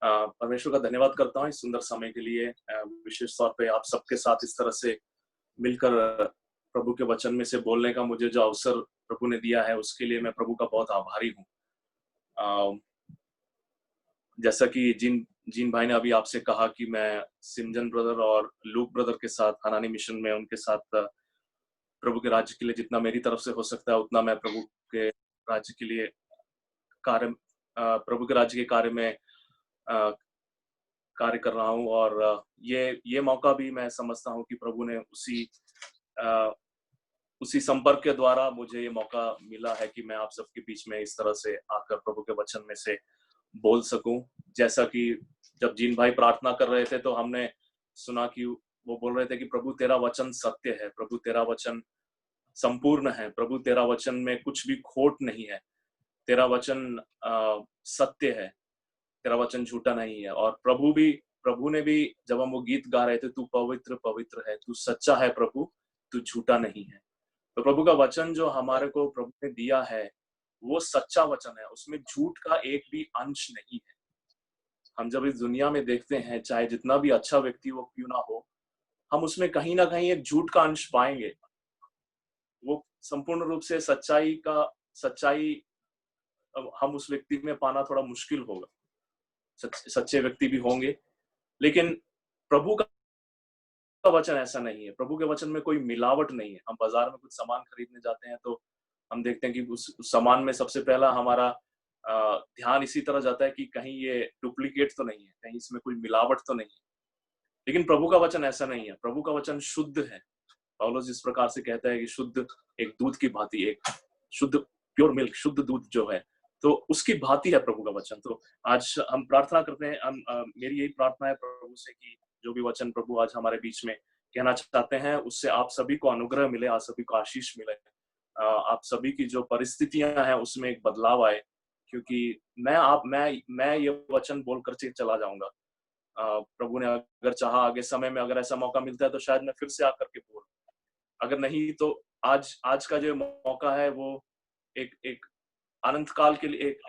परमेश्वर का धन्यवाद करता हूँ इस सुंदर समय के लिए। विशेष तौर पे आप सबके साथ इस तरह से मिलकर प्रभु के वचन में से बोलने का मुझे जो अवसर प्रभु ने दिया है, उसके लिए मैं प्रभु का बहुत आभारी हूँ। जैसा कि जिन जिन भाई ने अभी आपसे कहा कि मैं सिमजन ब्रदर और लूक ब्रदर के साथ हनानी मिशन में उनके साथ प्रभु के राज्य के लिए जितना मेरी तरफ से हो सकता है उतना मैं प्रभु के राज्य के लिए कार्य प्रभु के राज्य के कार्य में कार्य कर रहा हूँ। और ये मौका भी मैं समझता हूँ कि प्रभु ने उसी संपर्क के द्वारा मुझे ये मौका मिला है कि मैं आप सबके बीच में इस तरह से आकर प्रभु के वचन में से बोल सकूं। जैसा कि जब जीन भाई प्रार्थना कर रहे थे तो हमने सुना कि वो बोल रहे थे कि प्रभु तेरा वचन सत्य है, प्रभु तेरा वचन संपूर्ण है, प्रभु तेरा वचन में कुछ भी खोट नहीं है, तेरा वचन सत्य है, तेरा वचन झूठा नहीं है। और प्रभु ने भी जब हम वो गीत गा रहे थे, तू पवित्र पवित्र है, तू सच्चा है प्रभु, तू झूठा नहीं है। तो प्रभु का वचन जो हमारे को प्रभु ने दिया है वो सच्चा वचन है, उसमें झूठ का एक भी अंश नहीं है। हम जब इस दुनिया में देखते हैं, चाहे जितना भी अच्छा व्यक्ति वो क्यों ना हो, हम उसमें कहीं ना कहीं एक झूठ का अंश पाएंगे। वो संपूर्ण रूप से सच्चाई हम उस व्यक्ति में पाना थोड़ा मुश्किल होगा। सच्चे व्यक्ति भी होंगे, लेकिन प्रभु का वचन ऐसा नहीं है। प्रभु के वचन में कोई मिलावट नहीं है। हम बाजार में कुछ सामान खरीदने जाते हैं तो हम देखते हैं कि उस सामान में सबसे पहला हमारा ध्यान इसी तरह जाता है कि कहीं ये डुप्लीकेट तो नहीं है, कहीं इसमें कोई मिलावट तो नहीं है। लेकिन प्रभु का वचन ऐसा नहीं है। प्रभु का वचन शुद्ध है। पौलुस जिस प्रकार से कहता है कि शुद्ध एक दूध की भांति, एक शुद्ध प्योर मिल्क, शुद्ध दूध जो है, तो उसकी भांति है प्रभु का वचन। तो आज हम प्रार्थना करते हैं, मेरी यही प्रार्थना है प्रभु से कि जो भी वचन प्रभु आज हमारे बीच में कहना चाहते हैं उससे आप सभी को अनुग्रह मिले, आप सभी को आशीष मिले, आप सभी की जो परिस्थितियां हैं उसमें एक बदलाव आए। क्योंकि मैं ये वचन बोलकर चला जाऊंगा। प्रभु ने अगर चाहा आगे समय में अगर ऐसा मौका मिलता है तो शायद मैं फिर से आकर के बोल, अगर नहीं तो आज का जो मौका है वो एक एक अनंत काल के लिए, एक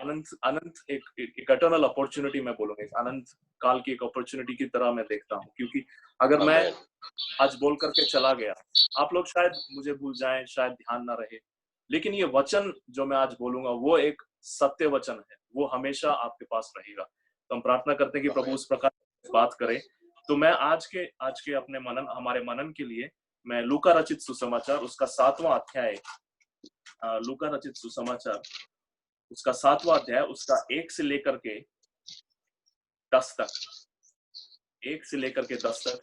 अनंत एक एटर्नल अपॉर्चुनिटी मैं बोलूंगा, एक अनंत काल की एक अपॉर्चुनिटी की तरह मैं देखता हूँ। क्योंकि अगर मैं आज बोल करके चला गया, आप लोग शायद मुझे भूल जाएं, शायद ध्यान ना रहे, लेकिन ये वचन जो मैं आज बोलूंगा वो एक सत्य वचन है, वो हमेशा आपके पास रहेगा। तो हम प्रार्थना करते हैं कि प्रभु उस प्रकार बात करे। तो मैं आज के अपने हमारे मनन के लिए मैं लूका रचित सुसमाचार उसका 7वां अध्याय, लूका रचित सुसमाचार उसका 7वां अध्याय उसका 1 से लेकर के 10 तक, 1 से लेकर के 10 तक।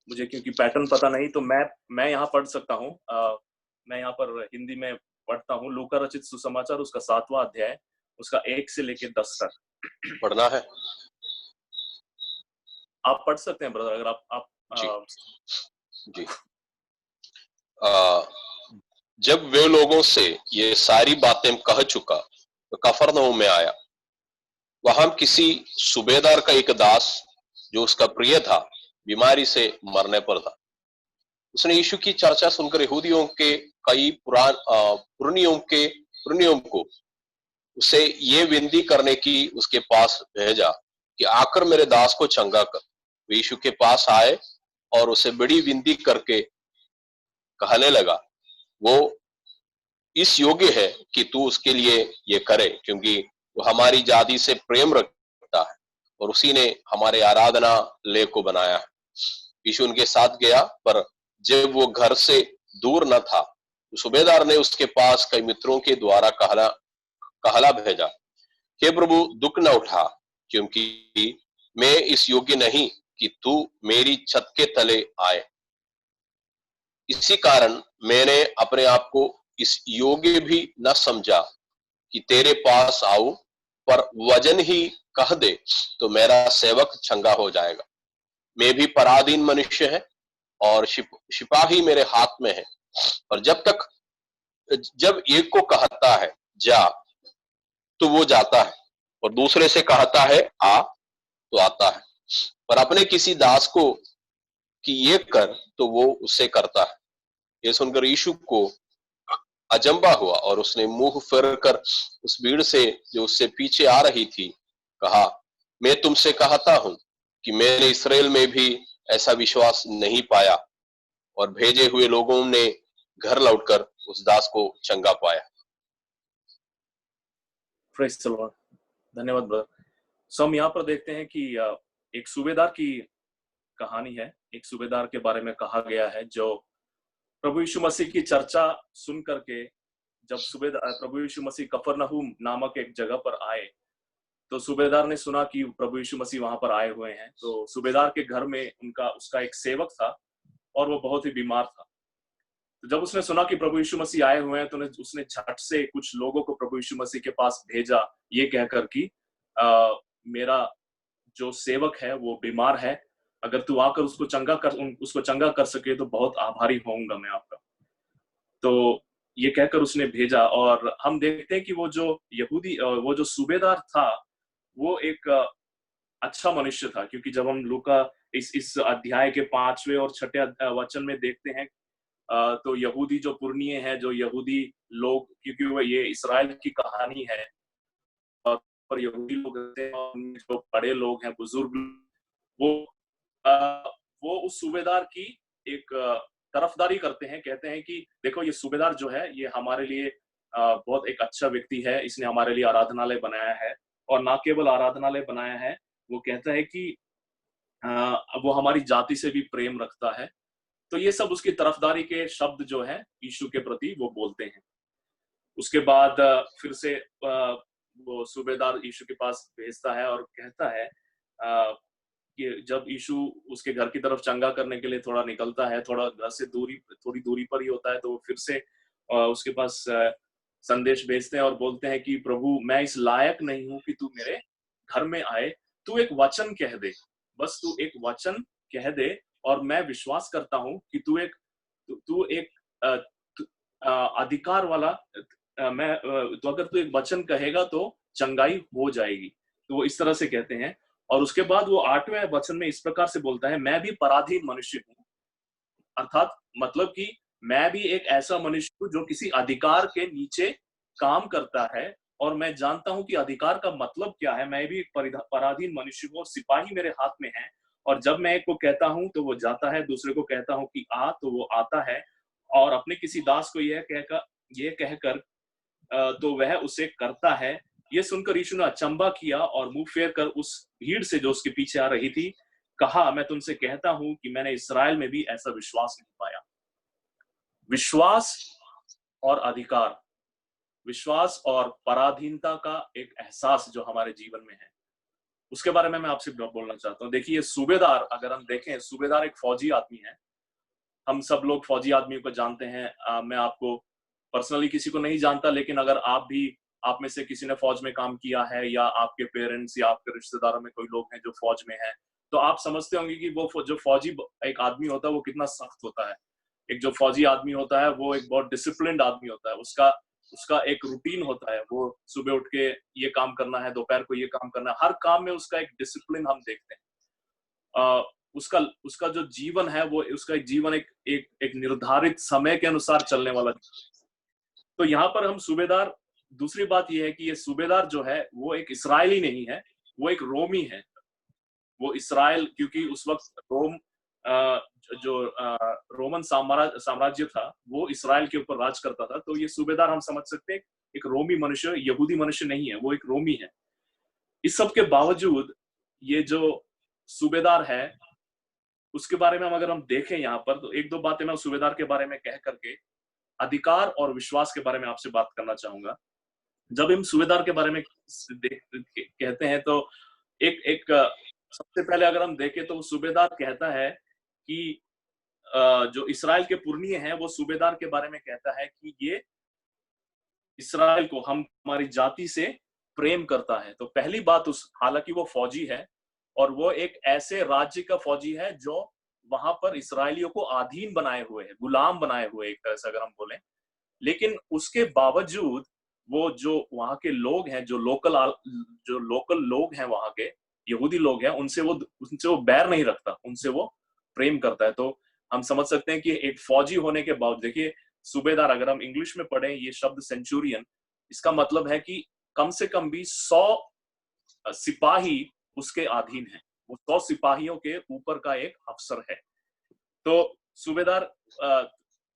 मुझे क्योंकि पैटर्न पता नहीं तो मैं यहाँ पढ़ सकता हूँ। मैं यहाँ पर हिंदी में पढ़ता हूँ। लूका रचित सुसमाचार उसका 7वां अध्याय उसका 1 से लेकर 10 तक पढ़ना है। आप पढ़ सकते हैं ब्रदर, अगर आप जी। जब वे लोगों से ये सारी बातें कह चुका तो कफरनहूम में आया। वहां किसी सूबेदार का एक दास जो उसका प्रिय था बीमारी से मरने पर था। उसने यीशु की चर्चा सुनकर यहूदियों के कई पुरनियों को उसे ये विनती करने की उसके पास भेजा कि आकर मेरे दास को चंगा कर। वे यीशु के पास आए और उसे बड़ी विनती करके कहने लगा, वो इस योग्य है कि तू उसके लिए ये करे, क्योंकि वो हमारी जाति से प्रेम रखता है और उसी ने हमारे आराधनालय को बनाया है। यीशु उनके साथ गया, पर जब वो घर से दूर न था तो सूबेदार ने उसके पास कई मित्रों के द्वारा कहला भेजा, हे प्रभु, दुख न उठा, क्योंकि मैं इस योग्य नहीं कि तू मेरी छत के तले आए। इसी कारण मैंने अपने आप को इस योग्य भी न समझा कि तेरे पास आऊं, पर वचन ही कह दे तो मेरा सेवक चंगा हो जाएगा। मैं भी पराधीन मनुष्य है और सिपाही मेरे हाथ में है। और जब एक को कहता है जा तो वो जाता है, और दूसरे से कहता है आ तो आता है, पर अपने किसी दास को कि ये कर तो वो उससे करता है। ये सुनकर यीशु को अचंभा हुआ और उसने मुंह फेर कर उस भीड़ से जो उससे पीछे आ रही थी कहा, मैं तुमसे कहता हूं कि मैंने इस्राएल में भी ऐसा विश्वास नहीं पाया। और भेजे हुए लोगों ने घर लौटकर उस दास को चंगा पाया। Praise the Lord. धन्यवाद ब्रदर। सो हम यहाँ पर देखते हैं कि एक सूबेदार की कहानी है। एक सूबेदार के बारे में कहा गया है जो प्रभु यीशु मसीह की चर्चा सुन करके जब सूबेदार प्रभु यीशु मसीह कफरनहूम नामक एक जगह पर आए, तो सूबेदार ने सुना कि प्रभु यीशु मसीह वहां पर आए हुए हैं। तो सूबेदार के घर में उसका एक सेवक था और वो बहुत ही बीमार था। तो जब उसने सुना कि प्रभु यीशु मसीह आए हुए हैं, तो उसने झट से कुछ लोगों को प्रभु यीशु मसीह के पास भेजा, ये कहकर कि मेरा जो सेवक है वो बीमार है, अगर तू आकर उसको चंगा कर सके तो बहुत आभारी होऊंगा मैं आपका। तो ये कहकर उसने भेजा। और हम देखते हैं कि वो जो सूबेदार था वो एक अच्छा मनुष्य था, क्योंकि जब हम लूका इस अध्याय के 5वें और 6ठे वचन में देखते हैं, तो यहूदी जो पुरनिये हैं, जो यहूदी लोग, क्योंकि वो ये इस्राएल की कहानी है और यहूदी लोग रहते हैं और जो बड़े लोग हैं, बुजुर्ग, वो वो उस सूबेदार की एक तरफदारी करते हैं। कहते हैं कि देखो ये सूबेदार जो है ये हमारे लिए बहुत एक अच्छा व्यक्ति है, इसने हमारे लिए आराधनालय बनाया है। और ना केवल आराधनालय बनाया है, वो कहता है कि वो हमारी जाति से भी प्रेम रखता है। तो ये सब उसकी तरफदारी के शब्द जो है यीशु के प्रति वो बोलते हैं। उसके बाद फिर से वो सूबेदार यीशु के पास भेजता है और कहता है कि जब यीशु उसके घर की तरफ चंगा करने के लिए थोड़ा निकलता है, थोड़ा घर से थोड़ी दूरी पर ही होता है, तो वो फिर से उसके पास संदेश भेजते हैं और बोलते हैं कि प्रभु, मैं इस लायक नहीं हूं कि तू मेरे घर में आए, तू एक वचन कह दे, बस तू एक वचन कह दे और मैं विश्वास करता हूं कि तू एक अधिकार वाला तो अगर तू एक वचन कहेगा तो चंगाई हो जाएगी। तो वो इस तरह से कहते हैं। और उसके बाद वो 8वें वचन में इस प्रकार से बोलता है, मैं भी पराधीन मनुष्य हूं, अर्थात मतलब कि मैं भी एक ऐसा मनुष्य हूं जो किसी अधिकार के नीचे काम करता है और मैं जानता हूं कि अधिकार का मतलब क्या है। मैं भी एक पराधीन मनुष्य हूं और सिपाही मेरे हाथ में है, और जब मैं एक को कहता हूं तो वो जाता है, दूसरे को कहता हूं कि आ तो वो आता है, और अपने किसी दास को यह कहकर तो वह उसे करता है। ये सुनकर यीशु ने अचंभा किया और मुंह फेर कर उस भीड़ से जो उसके पीछे आ रही थी कहा, मैं तुमसे कहता हूं कि मैंने इस्राएल में भी ऐसा विश्वास नहीं पाया। विश्वास और अधिकार, विश्वास और पराधीनता का एक एहसास जो हमारे जीवन में है, उसके बारे में मैं आपसे बोलना चाहता हूँ। देखिए सूबेदार, अगर हम देखें, सूबेदार एक फौजी आदमी है। हम सब लोग फौजी आदमियों को जानते हैं। मैं आपको पर्सनली किसी को नहीं जानता, लेकिन अगर आप में से किसी ने फौज में काम किया है या आपके पेरेंट्स या आपके रिश्तेदारों में कोई लोग हैं जो फौज में हैं, तो आप समझते होंगे कि वो जो फौजी एक आदमी होता है वो कितना सख्त होता है। एक जो फौजी आदमी होता है वो एक बहुत डिसिप्लिन्ड आदमी होता है। उसका एक रूटीन होता है। वो सुबह उठ के ये काम करना है, दोपहर को ये काम करना है, हर काम में उसका एक डिसिप्लिन हम देखते हैं। उसका जो जीवन है वो उसका एक जीवन एक निर्धारित समय के अनुसार चलने वाला। तो यहाँ पर हम सूबेदार, दूसरी बात ये है कि ये सूबेदार जो है वो एक इस्राएली नहीं है, वो एक रोमी है। वो इस्राएल, क्योंकि उस वक्त रोमन साम्राज्य था वो इस्राएल के ऊपर राज करता था। तो ये सूबेदार हम समझ सकते हैं एक रोमी मनुष्य, यहूदी मनुष्य नहीं है, वो एक रोमी है। इस सब के बावजूद ये जो सूबेदार है उसके बारे में अगर हम देखें यहाँ पर, तो एक दो बातें मैं सूबेदार के बारे में कह करके अधिकार और विश्वास के बारे में आपसे बात करना चाहूंगा। जब हम सूबेदार के बारे में कहते हैं तो एक सबसे पहले अगर हम देखें तो सूबेदार कहता है कि जो इस्राएल के पुरनिये हैं वो सूबेदार के बारे में कहता है कि ये इस्राएल को, हमारी जाति से प्रेम करता है। तो पहली बात, हालांकि वो फौजी है और वो एक ऐसे राज्य का फौजी है जो वहां पर इसराइलियों को अधीन बनाए हुए है, गुलाम बनाए हुए एक तरह से अगर हम बोलें। लेकिन उसके बावजूद वो जो वहां के लोग हैं, जो लोकल लोग हैं, वहां के यहूदी लोग हैं, उनसे वो बैर नहीं रखता, उनसे वो प्रेम करता है। तो हम समझ सकते हैं कि एक फौजी होने के बावजूद, देखिए सूबेदार अगर हम इंग्लिश में पढ़ें ये शब्द सेंचुरियन, इसका मतलब है कि कम से कम भी 100 सिपाही उसके अधीन है, वो 100 सिपाहियों के ऊपर का एक अफसर है। तो सूबेदार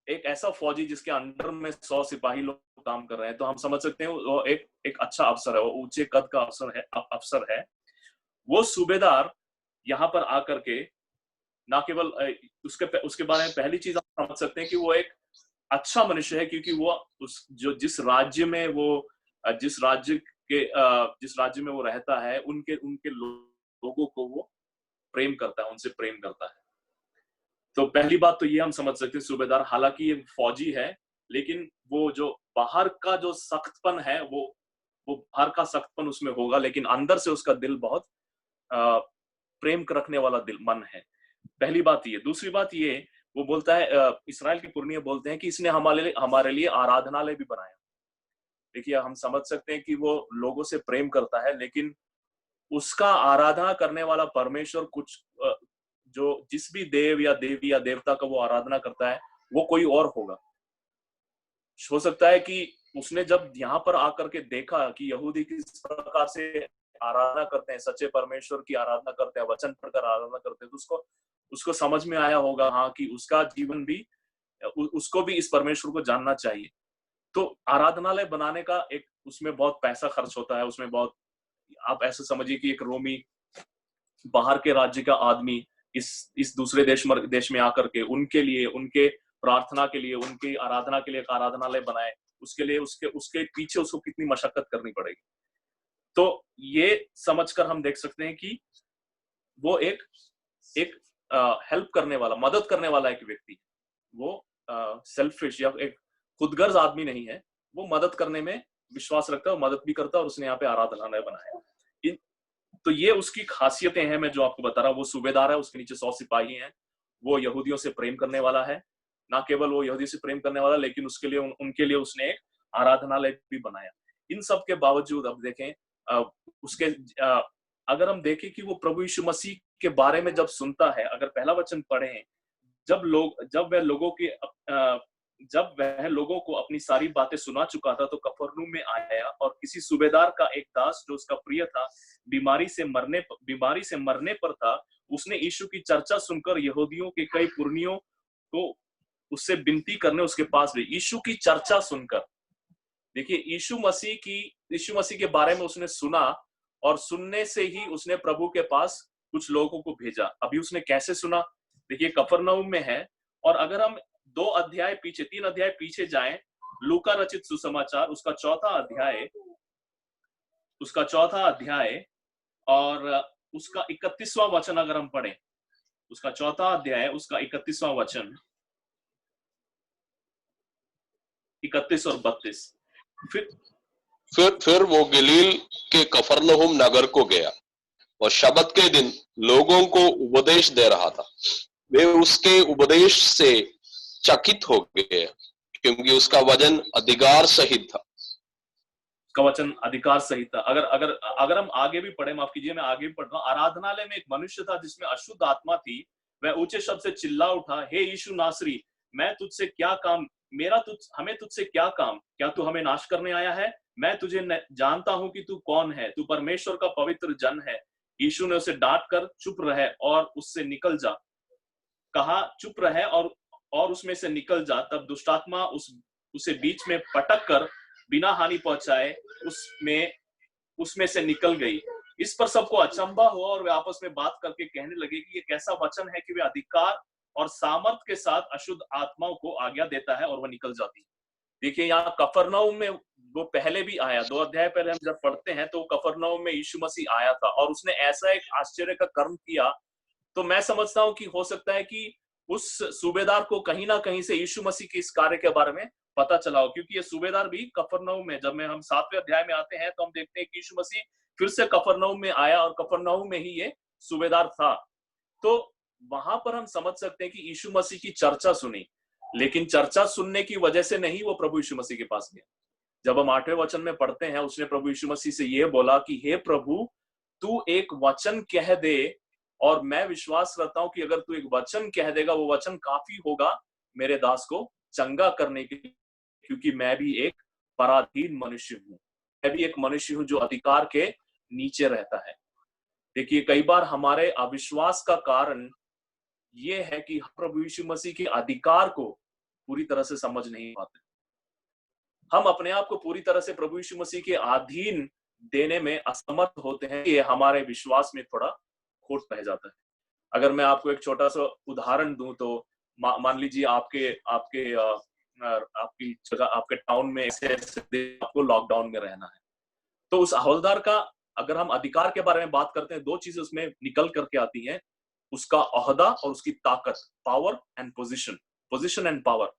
एक ऐसा फौजी जिसके अंडर में 100 सिपाही लोग काम कर रहे हैं, तो हम समझ सकते हैं वो एक एक अच्छा अफसर है, वो ऊंचे कद का अफसर है। वो सूबेदार यहाँ पर आकर के ना केवल उसके बारे में पहली चीज हम समझ सकते हैं कि वो एक अच्छा मनुष्य है, क्योंकि वो जिस राज्य में वो जिस राज्य में वो रहता है, उनके उनके लोगों को वो प्रेम करता है, उनसे प्रेम करता है। तो पहली बात तो ये हम समझ सकते हैं, सूबेदार हालांकि ये फौजी है, लेकिन वो जो बाहर का जो सख्तपन है, वो बाहर का सख्तपन उसमें होगा, लेकिन अंदर से उसका दिल बहुत प्रेम रखने वाला मन है। पहली बात ये। दूसरी बात ये, वो बोलता है, इस्राएल के पुरनिये बोलते हैं कि इसने हमारे लिए आराधनालय भी बनाया। देखिए, हम समझ सकते हैं कि वो लोगों से प्रेम करता है, लेकिन उसका आराधना करने वाला परमेश्वर जो जिस भी देव या देवी या देवता का वो आराधना करता है, वो कोई और होगा। हो सकता है कि उसने जब यहाँ पर आकर के देखा कि यहूदी किस प्रकार से आराधना करते हैं, सच्चे परमेश्वर की आराधना करते हैं, वचन पढ़कर आराधना करते हैं, तो उसको समझ में आया होगा, हाँ, कि उसका जीवन भी उसको भी इस परमेश्वर को जानना चाहिए। तो आराधनालय बनाने का एक उसमें बहुत पैसा खर्च होता है, उसमें बहुत, आप ऐसे समझिए कि एक रोमी बाहर के राज्य का आदमी इस दूसरे देश में आकर के उनके लिए, उनके प्रार्थना के लिए, उनकी आराधना के लिए एक आराधनालय बनाए, उसके लिए उसके पीछे उसको कितनी मशक्कत करनी पड़ेगी। तो ये समझकर हम देख सकते हैं कि वो एक हेल्प करने वाला, मदद करने वाला एक व्यक्ति, वो सेल्फिश या एक खुदगर्ज आदमी नहीं है, वो मदद करने में विश्वास रखता है और मदद भी करता है, और उसने यहाँ पे आराधनालय बनाया। तो ये उसकी खासियतें हैं, मैं जो आपको बता रहा हूँ। वो सूबेदार है, उसके नीचे 100 सिपाही हैं, वो यहूदियों से प्रेम करने वाला है। ना केवल वो यहूदी से प्रेम करने वाला, लेकिन उसके लिए उनके लिए उसने एक आराधनालय भी बनाया। इन सब के बावजूद अब देखें, उसके अगर हम देखें कि वो प्रभु यीशु मसीह के बारे में जब सुनता है, अगर पहला वचन पढ़ें, जब वह लोगों को अपनी सारी बातें सुना चुका था, तो कफरनहूम में आया, और किसी सूबेदार का एक दास जो उसका प्रिय था, बीमारी से मरने पर था। उसने यीशु की चर्चा सुनकर यहूदियों के कई पुरनियों को उससे विनती करने उसके पास गए। यीशु की चर्चा सुनकर, देखिए, यीशु मसीह के बारे में उसने सुना, और सुनने से ही उसने प्रभु के पास कुछ लोगों को भेजा। अभी उसने कैसे सुना? देखिए, कफरनहूम में है, और अगर हम 3 अध्याय पीछे जाएं, लूका रचित सुसमाचार उसका चौथा अध्याय और उसका 31वां वचन अगर हम पढ़ें, उसका चौथा अध्याय उसका 31वां वचन, 31 और 32। फिर वो गलील के कफरनहूम नगर को गया और शबत के दिन लोगों को उपदेश दे रहा था। वे उसके उपदेश से चकित हो गए, क्योंकि उसका वचन अधिकार सहित था। उसका वचन अधिकार सहित था। अगर हम आगे भी पढ़े, माफ कीजिए, मैं आगे भी पढ़ रहा हूं। आराधनालय में एक मनुष्य था जिसमें अशुद्ध आत्मा थी। वह ऊंचे शब्द से चिल्ला उठा, हे यीशु नासरी, हमें तुझसे क्या काम? क्या तू हमें नाश करने आया है? मैं तुझे जानता हूं कि तू कौन है, तू परमेश्वर का पवित्र जन है। यीशु ने उसे डांट कर चुप रहे और उससे निकल जा कहा, चुप रहे और उसमें से निकल जा। तब दुष्टात्मा उसे बीच में पटक कर बिना हानि पहुंचाए उसमें से निकल गई। इस पर सबको अचंभा हुआ और वे आपस में बात करके कहने लगे कि ये कैसा वचन है कि वे अधिकार और सामर्थ के साथ अशुद्ध आत्माओं को आज्ञा देता है और वह निकल जाती है। देखिए, यहाँ कफरनहूम में वो पहले भी आया। 2 अध्याय पहले हम जब पढ़ते हैं तो कफरनहूम में यीशु मसीह आया था और उसने ऐसा एक आश्चर्य का कर्म किया। तो मैं समझता हूं कि हो सकता है कि उस सूबेदार को कहीं ना कहीं से यीशु मसीह के इस कार्य के बारे में पता चला हो, क्योंकि ये सूबेदार भी कफरनहूम में, जब हम 7वें अध्याय में आते हैं तो हम देखते हैं कि यीशु मसीह फिर से कफरनहूम में आया और कफरनहूम में ही ये सूबेदार था। तो वहां पर हम समझ सकते हैं कि यीशु मसीह की चर्चा सुनी, लेकिन चर्चा सुनने की वजह से नहीं वो प्रभु यीशु मसीह के पास गया। जब हम 8वें वचन में पढ़ते हैं, उसने प्रभु यीशु मसीह से ये बोला कि हे प्रभु, तू एक वचन कह दे और मैं विश्वास करता हूं कि अगर तू एक वचन कह देगा, वो वचन काफी होगा मेरे दास को चंगा करने के लिए, क्योंकि मैं भी एक पराधीन मनुष्य हूं। मैं भी एक मनुष्य हूं जो अधिकार के नीचे रहता है। देखिए, कई बार हमारे अविश्वास का कारण ये है कि हम प्रभु यीशु मसीह के अधिकार को पूरी तरह से समझ नहीं पाते। हम अपने आप को पूरी तरह से प्रभु यीशु मसीह के अधीन देने में असमर्थ होते हैं। ये हमारे विश्वास में थोड़ा खोट रह जाता है। अगर मैं आपको एक छोटा सा उदाहरण दूं तो मान लीजिए आपके आपके आपकी जगह, आपके टाउन में ऐसे आपको लॉकडाउन में रहना है, तो उस हवलदार का अगर हम अधिकार के बारे में बात करते हैं, दो चीजें उसमें निकल करके आती हैं, उसका ओहदा और उसकी ताकत, power and position, position and power.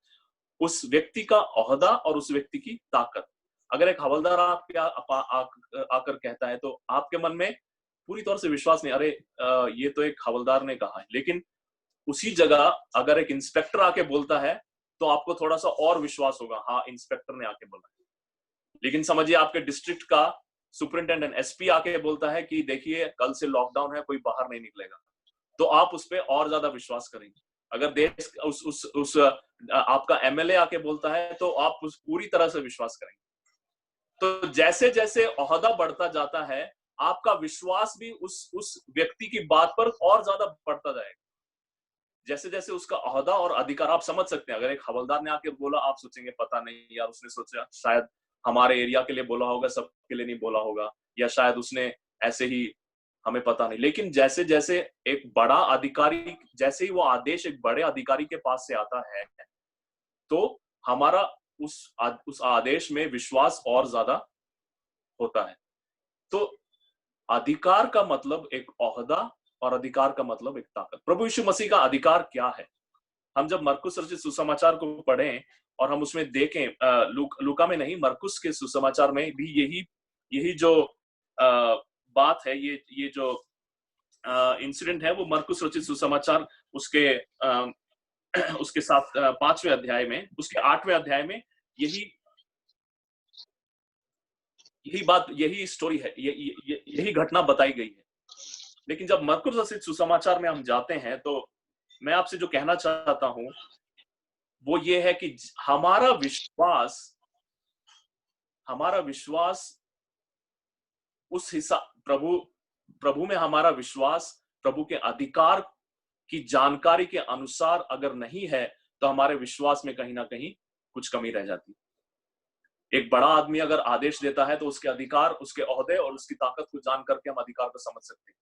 उस व्यक्ति का ओहदा और उस व्यक्ति की ताकत। अगर एक हवलदार आपके आकर कहता है तो आपके मन में पूरी तरह से विश्वास नहीं, अरे ये तो एक हवलदार ने कहा है। लेकिन उसी जगह अगर एक इंस्पेक्टर आके बोलता है तो आपको थोड़ा सा और विश्वास होगा, हाँ इंस्पेक्टर ने आके बोला है। लेकिन समझिए आपके डिस्ट्रिक्ट का सुपरिंटेंडेंट, एसपी आके बोलता है कि देखिए कल से लॉकडाउन है, कोई बाहर नहीं निकलेगा, तो आप उस पर और ज्यादा विश्वास करेंगे। अगर देश उस आपका एमएलए आके बोलता है तो आप उस पूरी तरह से विश्वास करेंगे। तो जैसे जैसे ओहदा बढ़ता जाता है, आपका विश्वास भी उस व्यक्ति की बात पर और ज्यादा बढ़ता जाएगा। जैसे जैसे उसका ओहदा और अधिकार, आप समझ सकते हैं, अगर एक हवलदार ने आके बोला, आप सोचेंगे पता नहीं यार, उसने सोचा शायद हमारे एरिया के लिए बोला होगा, सबके लिए नहीं बोला होगा, या शायद उसने ऐसे ही, हमें पता नहीं। लेकिन जैसे जैसे एक बड़ा अधिकारी, जैसे ही वो आदेश एक बड़े अधिकारी के पास से आता है, तो हमारा उस आदेश में विश्वास और ज्यादा होता है। तो अधिकार का मतलब एक ओहदा और अधिकार का मतलब एक ताकत। प्रभु यीशु मसीह का अधिकार क्या है? हम जब मरकुस रचित सुसमाचार को पढ़ें और हम उसमें देखें, लूका में नहीं, मरकुस के सुसमाचार में भी यही जो बात है, ये जो इंसिडेंट है, वो मरकुस रचित सुसमाचार उसके उसके साथ 5वें अध्याय में, उसके 8वें अध्याय में यही बात, यही स्टोरी है, यही घटना बताई गई है। लेकिन जब मरकुस रचित सुसमाचार में हम जाते हैं, तो मैं आपसे जो कहना चाहता हूं वो ये है कि हमारा विश्वास उस हिसाब, प्रभु में हमारा विश्वास, प्रभु के अधिकार की जानकारी के अनुसार अगर नहीं है, तो हमारे विश्वास में कहीं ना कहीं कुछ कमी रह जाती है। एक बड़ा आदमी अगर आदेश देता है तो उसके अधिकार, उसके ओहदे और उसकी ताकत को जान करके हम अधिकार को समझ सकते हैं।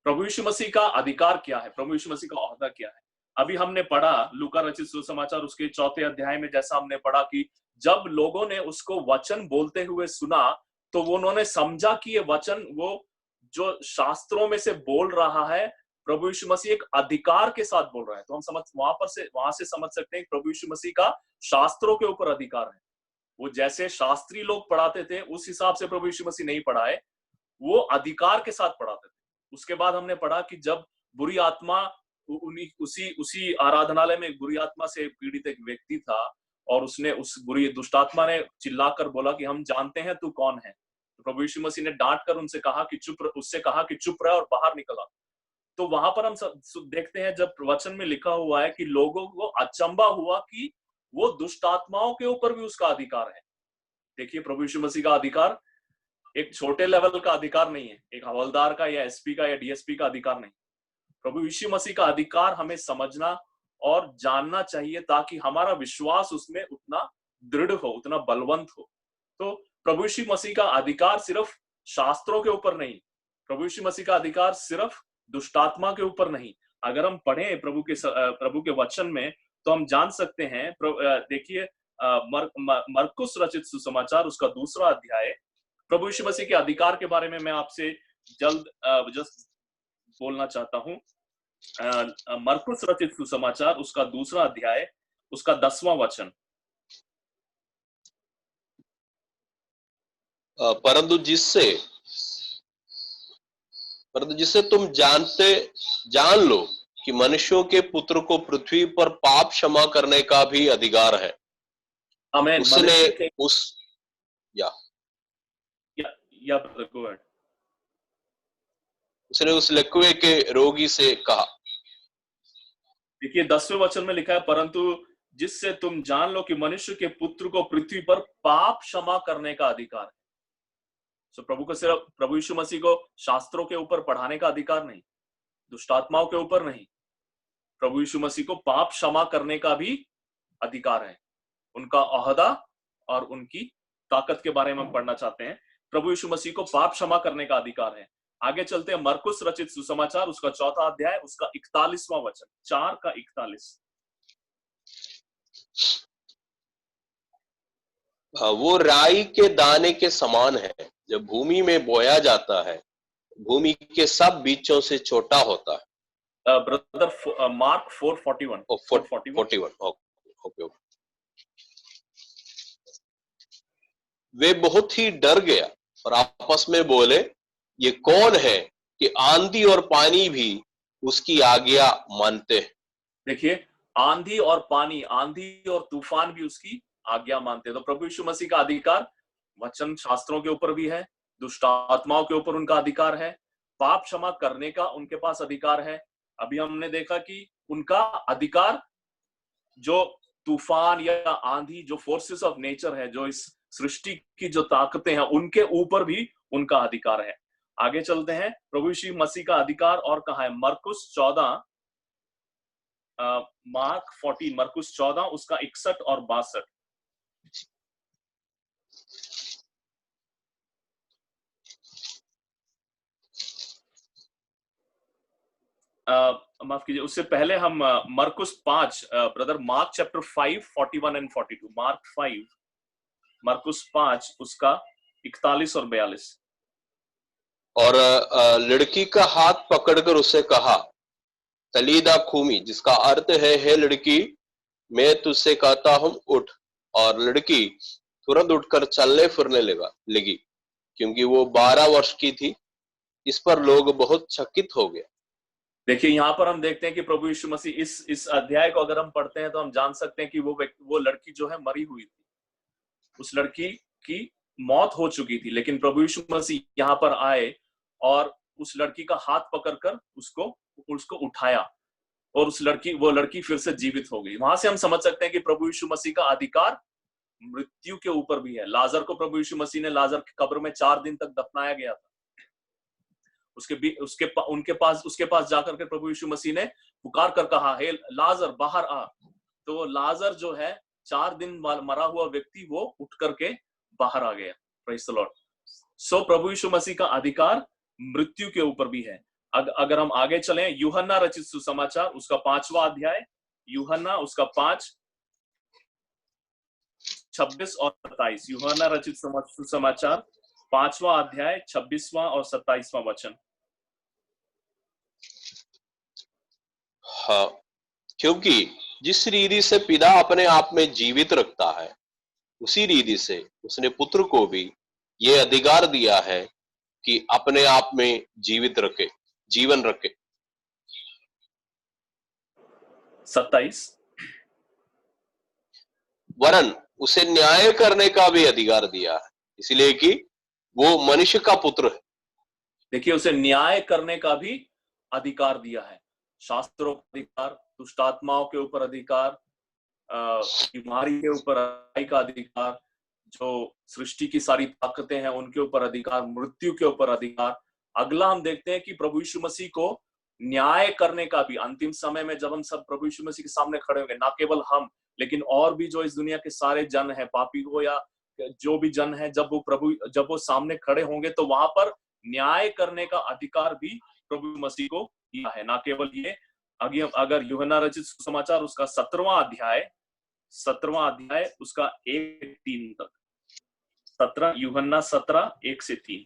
प्रभु यीशु मसीह का अधिकार क्या है, प्रभु यीशु मसीह का ओहदा क्या है? अभी हमने पढ़ा लूका रचित सुसमाचार उसके 4 अध्याय में, जैसा हमने पढ़ा कि जब लोगों ने उसको वचन बोलते हुए सुना, तो वो उन्होंने समझा कि ये वचन वो जो शास्त्रों में से बोल रहा है, प्रभु यीशु मसीह एक अधिकार के साथ बोल रहा है। तो हम वहां से समझ सकते हैं कि प्रभु यीशु मसीह का शास्त्रों के ऊपर अधिकार है। वो जैसे शास्त्री लोग पढ़ाते थे उस हिसाब से प्रभु यीशु मसीह नहीं पढ़ाए, वो अधिकार के साथ पढ़ाते थे। उसके बाद हमने पढ़ा कि जब बुरी आत्मा, उसी आराधनालय में एक बुरी आत्मा से पीड़ित एक व्यक्ति था, और उसने उस बुरी दुष्ट आत्मा ने चिल्लाकर बोला कि हम जानते हैं तू कौन है। तो प्रभु यीशु मसीह ने डांट कर उससे कहा कि चुप रह और बाहर निकल आ। तो वहां पर हम देखते हैं, जब वचन में लिखा हुआ है कि लोगों को अचंभा हुआ कि वो दुष्ट आत्माओं के ऊपर भी उसका अधिकार है। देखिए, प्रभु यीशु मसीह का अधिकार एक छोटे लेवल का अधिकार नहीं है, एक हवलदार का या एसपी का या डीएसपी का अधिकार नहीं। प्रभु यीशु मसीह का अधिकार हमें समझना और जानना चाहिए, ताकि हमारा विश्वास उसमें उतना दृढ़ हो, उतना बलवंत हो। तो प्रभु यीशु मसीह का अधिकार सिर्फ शास्त्रों के ऊपर नहीं, प्रभु यीशु मसीह का अधिकार सिर्फ दुष्टात्मा के ऊपर नहीं। अगर हम पढ़ें प्रभु के वचन में, तो हम जान सकते हैं। देखिए, मरकुस रचित सुसमाचार उसका 2 अध्याय, प्रभु यीशु मसीह के अधिकार के बारे में मैं आपसे जस्ट बोलना चाहता हूं। मरकुस रचित सुसमाचार उसका 2 अध्याय उसका 10वां वचन। परंतु जिससे तुम जान लो कि मनुष्यों के पुत्र को पृथ्वी पर पाप क्षमा करने का भी अधिकार है। आमीन। उसने उस लकवे के रोगी से कहा। देखिए, 10वें वचन में लिखा है, परंतु जिससे तुम जान लो कि मनुष्य के पुत्र को पृथ्वी पर पाप क्षमा करने का अधिकार है। सो प्रभु को सिर्फ प्रभु यीशु मसीह को शास्त्रों के ऊपर पढ़ाने का अधिकार नहीं, दुष्टात्माओं के ऊपर नहीं, प्रभु यीशु मसीह को पाप क्षमा करने का भी अधिकार है। उनका ओहदा और उनकी ताकत के बारे में हम पढ़ना चाहते हैं। प्रभु यीशु मसीह को पाप क्षमा करने का अधिकार है। आगे चलते हैं, मरकुस रचित सुसमाचार उसका 4था अध्याय उसका 41वां वचन, 4 का 41। वो राई के दाने के समान है, जब भूमि में बोया जाता है, भूमि के सब बीजों से छोटा होता है। Brother mark 4:41 41 okay. वे बहुत ही डर गया और आपस में बोले, ये कौन है कि आंधी और पानी भी उसकी आज्ञा मानते हैं। देखिए, आंधी और पानी, आंधी और तूफान भी उसकी आज्ञा मानते हैं। तो प्रभु यीशु मसीह का अधिकार वचन शास्त्रों के ऊपर भी है, दुष्ट आत्माओं के ऊपर उनका अधिकार है, पाप क्षमा करने का उनके पास अधिकार है। अभी हमने देखा कि उनका अधिकार जो तूफान या आंधी, जो फोर्सेस ऑफ नेचर है, जो इस सृष्टि की जो ताकतें हैं, उनके ऊपर भी उनका अधिकार है। आगे चलते हैं, प्रभु यीशु मसीह का अधिकार और कहा है, मरकुस 14 मार्क 14 मरकुस 14 उसका 61 और 62। माफ कीजिए, उससे पहले हम मरकुस 5 brother mark chapter 5 41 and 42, mark 5 मरकुस 5 उसका 41 और 42। और लड़की का हाथ पकड़कर उससे कहा, तलीदा खूमी, जिसका अर्थ है, हे लड़की, मैं तुझसे कहता हूं, उठ। और लड़की तुरंत उठकर चलने फिरने लगी, क्योंकि वो 12 वर्ष की थी। इस पर लोग बहुत चकित हो गए। देखिए, यहाँ पर हम देखते हैं कि प्रभु यीशु मसीह इस अध्याय को अगर हम पढ़ते हैं तो हम जान सकते हैं कि वो लड़की जो है मरी हुई थी, उस लड़की की मौत हो चुकी थी, लेकिन प्रभु यीशु मसीह यहाँ पर आए और उस लड़की का हाथ पकड़कर उसको उठाया और वो लड़की फिर से जीवित हो गई। वहां से हम समझ सकते हैं कि प्रभु यीशु मसीह का अधिकार मृत्यु के ऊपर भी है। लाजर को प्रभु यीशु मसीह ने, लाजर की कब्र में 4 दिन तक दफनाया गया था, उसके पास जाकर के प्रभु यीशु मसीह ने पुकार कर कहा, हे लाजर बाहर आ। तो लाजर जो है 4 दिन मरा हुआ व्यक्ति, वो उठ करके बाहर आ गया। Praise the lord. सो प्रभु यीशु मसीह का अधिकार मृत्यु के ऊपर भी है। अगर हम आगे चलें, यूहन्ना रचित सुसमाचार उसका 5वां अध्याय, यूहन्ना उसका 5 26 और 27। यूहन्ना रचित सुसमाचार 5वां अध्याय 26वां और 27वां वचन। हाँ, क्योंकि जिस रीति से पिता अपने आप में जीवित रखता है, उसी रीति से उसने पुत्र को भी ये अधिकार दिया है कि अपने आप में जीवन रखे। 27। वरन उसे न्याय करने का भी अधिकार दिया है, इसलिए कि वो मनुष्य का पुत्र है। देखिए, उसे न्याय करने का भी अधिकार दिया है। शास्त्रों का अधिकार, दुष्टात्माओं के ऊपर अधिकार, बीमारी के ऊपर का अधिकार, जो सृष्टि की सारी ताकतें हैं उनके ऊपर अधिकार, मृत्यु के ऊपर अधिकार। अगला हम देखते हैं कि प्रभु यीशु मसीह को न्याय करने का भी, अंतिम समय में जब हम सब प्रभु यीशु मसीह के सामने खड़े होंगे, ना केवल हम लेकिन और भी जो इस दुनिया के सारे जन है, पापी हो या जो भी जन है, जब वो सामने खड़े होंगे तो वहां पर न्याय करने का अधिकार भी प्रभु मसीह को दिया है। ना केवल ये, अगर यूहन्ना रचित सुसमाचार उसका 17वां अध्याय उसका 1-3 तक, 17 यूहन्ना 17 1 से 3।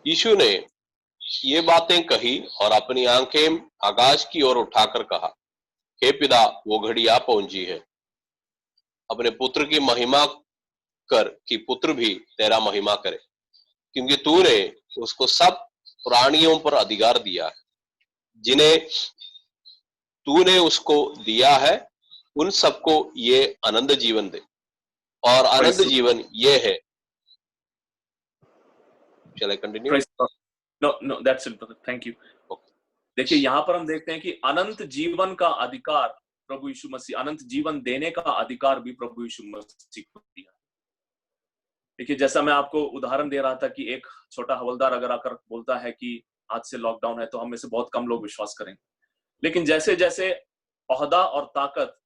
यीशु ने ये बातें कही और अपनी आंखें आकाश की ओर उठाकर कहा, हे पिता, वो घड़ी आ पहुंची है। अपने पुत्र की महिमा कर कि पुत्र भी तेरा महिमा करे, क्योंकि तूने उसको सब प्राणियों पर अधिकार दिया है, जिन्हें तूने उसको दिया है, उन सबको ये आनंद जीवन दे। और आनंद जीवन ये है Shall I continue? Praise God. No, that's it, brother. Thank you. Okay. देखिए यहाँ पर हम देखते हैं कि अनंत जीवन का अधिकार प्रभु यीशु मसीह, अनंत जीवन देने का अधिकार भी प्रभु यीशु मसीह को दिया। देखिए जैसा मैं आपको उदाहरण दे रहा था कि एक छोटा हवलदार अगर आकर बोलता है कि आज से लॉकडाउन है, तो हम में से बहुत कम लोग विश्वास करेंगे। लेकिन जैसे जैसे ओहदा और ताकत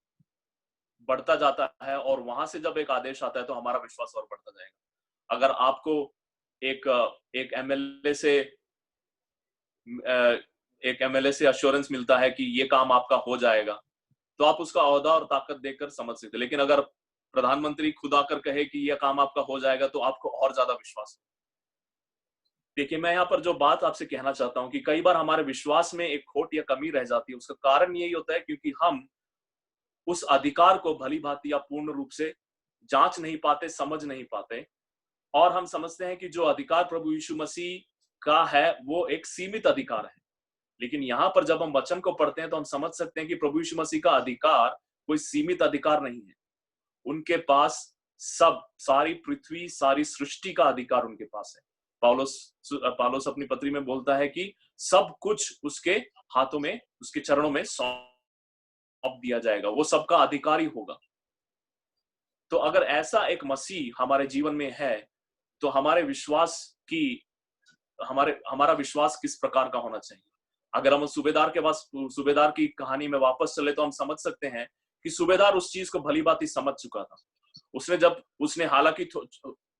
बढ़ता जाता है और वहां से जब एक आदेश आता है तो हमारा विश्वास और बढ़ता जाएगा। अगर आपको एक एमएलए से अश्योरेंस मिलता है कि ये काम आपका हो जाएगा, तो आप उसका ओहदा और ताकत देखकर समझ सकते। लेकिन अगर प्रधानमंत्री खुद आकर कहे कि यह काम आपका हो जाएगा, तो आपको और ज्यादा विश्वास। देखिए मैं यहाँ पर जो बात आपसे कहना चाहता हूँ कि कई बार हमारे विश्वास में एक खोट या कमी रह जाती है। उसका कारण यही होता है क्योंकि हम उस अधिकार को भली भांति या पूर्ण रूप से जांच नहीं पाते, समझ नहीं पाते, और हम समझते हैं कि जो अधिकार प्रभु यीशु मसीह का है वो एक सीमित अधिकार है। लेकिन यहाँ पर जब हम वचन को पढ़ते हैं तो हम समझ सकते हैं कि प्रभु यीशु मसीह का अधिकार कोई सीमित अधिकार नहीं है। उनके पास सारी पृथ्वी, सारी सृष्टि का अधिकार उनके पास है। पौलुस अपनी पत्री में बोलता है कि सब कुछ उसके हाथों में, उसके चरणों में सौंप दिया जाएगा, वो सबका अधिकारी होगा। तो अगर ऐसा एक मसीह हमारे जीवन में है, तो हमारा विश्वास किस प्रकार का होना चाहिए। अगर हम सूबेदार की कहानी में वापस चले तो हम समझ सकते हैं कि सूबेदार उस चीज को भली भांति समझ चुका था।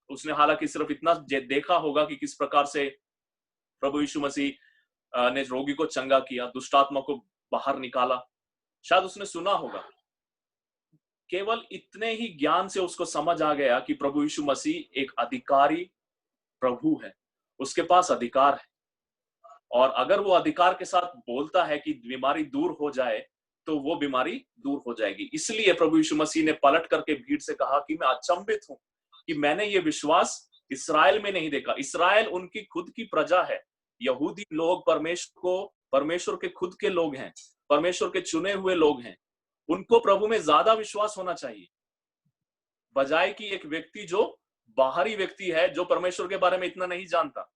उसने हालांकि सिर्फ इतना देखा होगा कि किस प्रकार से प्रभु यीशु मसीह ने रोगी को चंगा किया, दुष्टात्मा को बाहर निकाला, शायद उसने सुना होगा। केवल इतने ही ज्ञान से उसको समझ आ गया कि प्रभु यीशु मसीह एक अधिकारी प्रभु है, उसके पास अधिकार है, और अगर वो अधिकार के साथ बोलता है कि बीमारी दूर हो जाए तो वो बीमारी दूर हो जाएगी। इसलिए प्रभु यीशु मसीह ने पलट करके भीड़ से कहा कि मैं अचंभित हूं कि मैंने ये विश्वास इस्राएल में नहीं देखा। इस्राएल उनकी खुद की प्रजा है। यहूदी लोग परमेश्वर के खुद के लोग हैं, परमेश्वर के चुने हुए लोग हैं। उनको प्रभु में ज्यादा विश्वास होना चाहिए, बजाय कि एक व्यक्ति जो बाहरी व्यक्ति है, जो परमेश्वर के बारे में इतना नहीं जानता।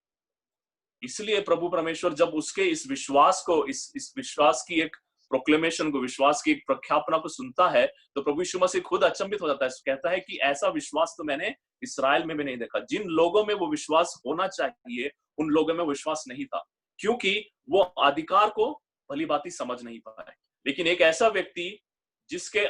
इसलिए प्रभु परमेश्वर जब उसके इस विश्वास को, इस विश्वास की एक प्रोक्लेमेशन को, विश्वास की एक प्रख्यापना को सुनता है, तो प्रभु यीशु मसीह खुद अचंभित हो जाता है। कहता है कि ऐसा विश्वास तो मैंने इस्राएल में भी नहीं देखा। जिन लोगों में वो विश्वास होना चाहिए, उन लोगों में विश्वास नहीं था, क्योंकि वो अधिकार को भली भांति समझ नहीं पाए। लेकिन एक ऐसा व्यक्ति जिसके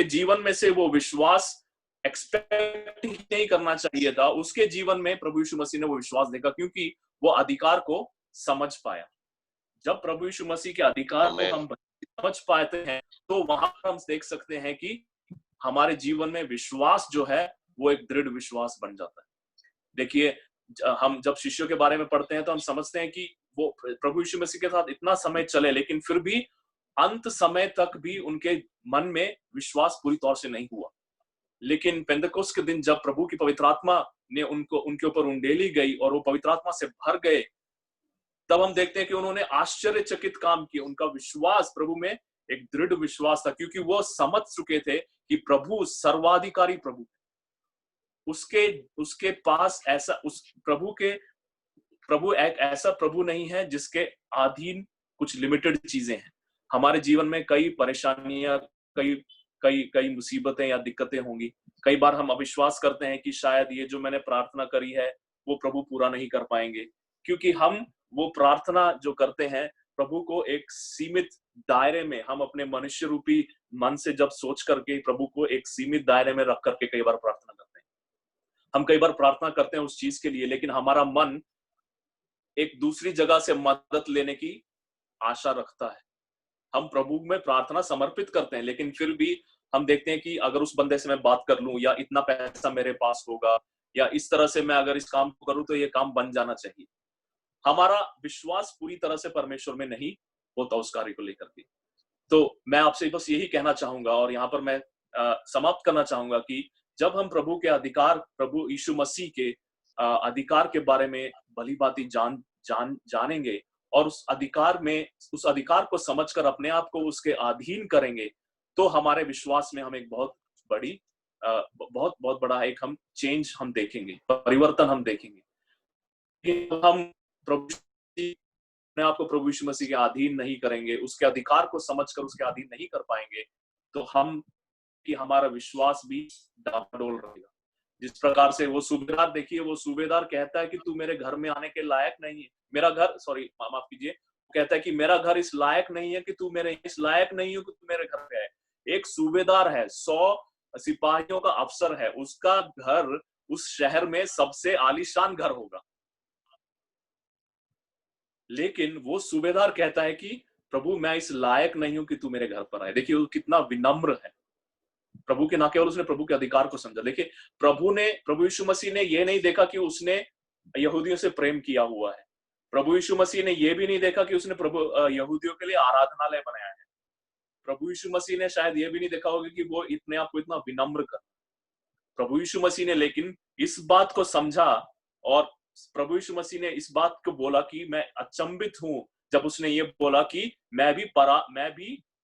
जीवन में से वो विश्वास एक्सपेक्ट नहीं करना चाहिए था, उसके जीवन में प्रभु यीशु मसीह ने वो विश्वास देखा, क्योंकि वो अधिकार को समझ पाया। जब प्रभु यीशु मसीह के अधिकार को हम समझ पाते हैं, तो वहां पर हम देख सकते हैं कि हमारे जीवन में विश्वास जो है वो एक दृढ़ विश्वास बन जाता है। देखिए हम जब शिष्यों के बारे में पढ़ते हैं तो हम समझते हैं कि वो प्रभु यीशु मसीह के साथ इतना समय चले, लेकिन फिर भी अंत समय तक भी उनके मन में विश्वास पूरी तौर से नहीं हुआ। लेकिन पेंतकोस्त के दिन जब प्रभु की पवित्र आत्मा ने उनके ऊपर उंडेली गई और वो पवित्र आत्मा से भर गए, तब हम देखते हैं कि उन्होंने आश्चर्यचकित काम किए। उनका विश्वास प्रभु में एक दृढ़ विश्वास था, क्योंकि वो समझ चुके थे कि प्रभु सर्वाधिकारी प्रभु, उसके पास ऐसा प्रभु एक ऐसा प्रभु नहीं है जिसके अधीन कुछ लिमिटेड चीजें हैं। हमारे जीवन में कई परेशानियां, कई मुसीबतें या दिक्कतें होंगी। कई बार हम अविश्वास करते हैं कि शायद ये जो मैंने प्रार्थना करी है वो प्रभु पूरा नहीं कर पाएंगे, क्योंकि हम वो प्रार्थना जो करते हैं प्रभु को एक सीमित दायरे में, हम अपने मनुष्य रूपी मन से जब सोच करके प्रभु को एक सीमित दायरे में रख करके कई बार प्रार्थना करते हैं। हम कई बार प्रार्थना करते हैं उस चीज के लिए, लेकिन हमारा मन एक दूसरी जगह से मदद लेने की आशा रखता है। हम प्रभु में प्रार्थना समर्पित करते हैं, लेकिन फिर भी हम देखते हैं कि अगर उस बंदे से मैं बात कर लूं, या इतना पैसा मेरे पास होगा, या इस तरह से मैं अगर इस काम को करूं तो ये काम बन जाना चाहिए। हमारा विश्वास पूरी तरह से परमेश्वर में नहीं होता उस कार्य को लेकर के। तो मैं आपसे बस यही कहना चाहूंगा, और यहाँ पर मैं समाप्त करना चाहूंगा कि जब हम प्रभु के अधिकार, प्रभु यीशु मसीह के अधिकार के बारे में भली भांति जानेंगे, और उस अधिकार को समझकर अपने आप को उसके अधीन करेंगे, तो हमारे विश्वास में हम एक बहुत बड़ी बहुत बहुत बड़ा एक हम चेंज हम देखेंगे, परिवर्तन हम देखेंगे। कि हम प्रभु अपने आप को प्रभु यीशु मसीह के अधीन नहीं करेंगे, उसके अधिकार को समझकर उसके अधीन नहीं कर पाएंगे, तो हम कि हमारा विश्वास भी डावाडोल रहेगा। जिस प्रकार से वो सूबेदार, देखिए वो सूबेदार कहता है कि तू मेरे घर में आने के लायक नहीं है। मेरा घर, सॉरी माफ कीजिए, कहता है कि मेरा घर इस लायक नहीं है कि तू मेरे, इस लायक नहीं हो कि तू मेरे घर पे आए। एक सूबेदार है, 100 सिपाहियों का अफसर है, उसका घर उस शहर में सबसे आलीशान घर होगा। लेकिन वो सूबेदार कहता है कि प्रभु मैं इस लायक नहीं हूं कि तू मेरे घर पर आए। देखिए वो कितना विनम्र है। प्रभु के, ना केवल उसने प्रभु के अधिकार को समझा। देखिए प्रभु यीशु मसीह ने ये नहीं देखा कि उसने यहूदियों से प्रेम किया हुआ है। प्रभु यीशु मसीह ने ये भी नहीं देखा कि उसने यहूदियों के लिए आराधनालय बनाया है। प्रभु यीशु मसीह ने शायद ये भी नहीं देखा होगा कि वो इतने आप को इतना विनम्र कर। प्रभु यीशु मसीह ने लेकिन इस बात को समझा, और प्रभु यीशु मसीह ने इस बात को बोला कि मैं अचंभित हूं जब उसने ये बोला कि मैं भी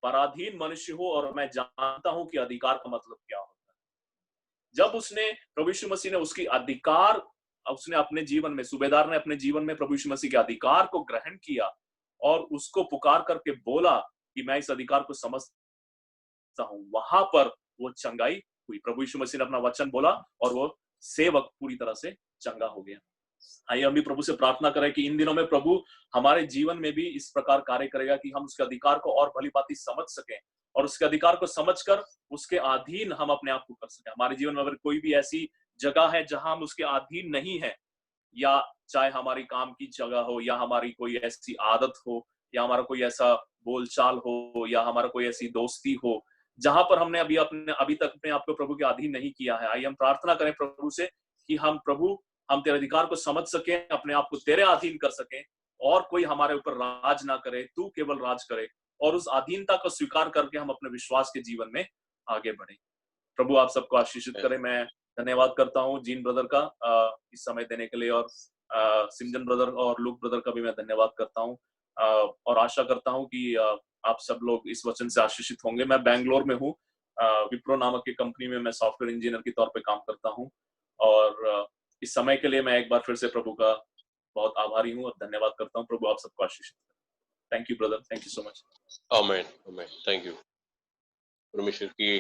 पराधीन मनुष्य हूं और मैं जानता हूं कि अधिकार का मतलब क्या होता है। जब उसने प्रभु यीशु मसीह ने उसकी अधिकार, उसने अपने जीवन में, सूबेदार ने अपने जीवन में प्रभु यीशु मसीह के अधिकार को ग्रहण किया और उसको पुकार करके बोला कि मैं इस अधिकार को समझता हूं, वहां पर वो चंगाई हुई। प्रभु यीशु मसीह ने अपना वचन बोला और वो सेवक पूरी तरह से चंगा हो गया। आइए हम भी प्रभु से प्रार्थना करें कि इन दिनों में प्रभु हमारे जीवन में भी इस प्रकार कार्य करेगा कि हम उसके अधिकार को और भली भांति समझ सकें, और उसके अधिकार को समझकर उसके अधीन हम अपने आप को कर सकें। हमारे जीवन में अगर कोई भी ऐसी जगह है जहां हम उसके अधीन नहीं है, या चाहे हमारी काम की जगह हो, या हमारी कोई ऐसी आदत हो, या हमारा कोई ऐसा बोलचाल हो, या हमारा कोई ऐसी दोस्ती हो जहां पर हमने अभी तक अपने आप को प्रभु के अधीन नहीं किया है, आइए हम प्रार्थना करें प्रभु से कि हम तेरे अधिकार को समझ सकें, अपने आप को तेरे अधीन कर सकें, और कोई हमारे ऊपर राज ना करे, तू केवल राज करे, और उस अधीनता को स्वीकार करके हम अपने विश्वास के जीवन में आगे बढ़े। प्रभु आप सबको आशीषित करे। मैं धन्यवाद करता हूँ जीन ब्रदर का इस समय देने के लिए, और सिमजन ब्रदर और लुक ब्रदर का भी मैं धन्यवाद करता हूँ, और आशा करता हूँ कि आप सब लोग इस वचन से आशीषित होंगे। मैं बैंगलोर में हूँ, विप्रो नामक की कंपनी में मैं सॉफ्टवेयर इंजीनियर के तौर पे काम करता हूँ, और इस समय के लिए मैं एक बार फिर से प्रभु का बहुत आभारी हूँ और धन्यवाद करता हूँ। प्रभु आप सबको आशीषित करें। Thank you brother, thank you so much. आमीन, आमीन। Thank you. परमेश्वर की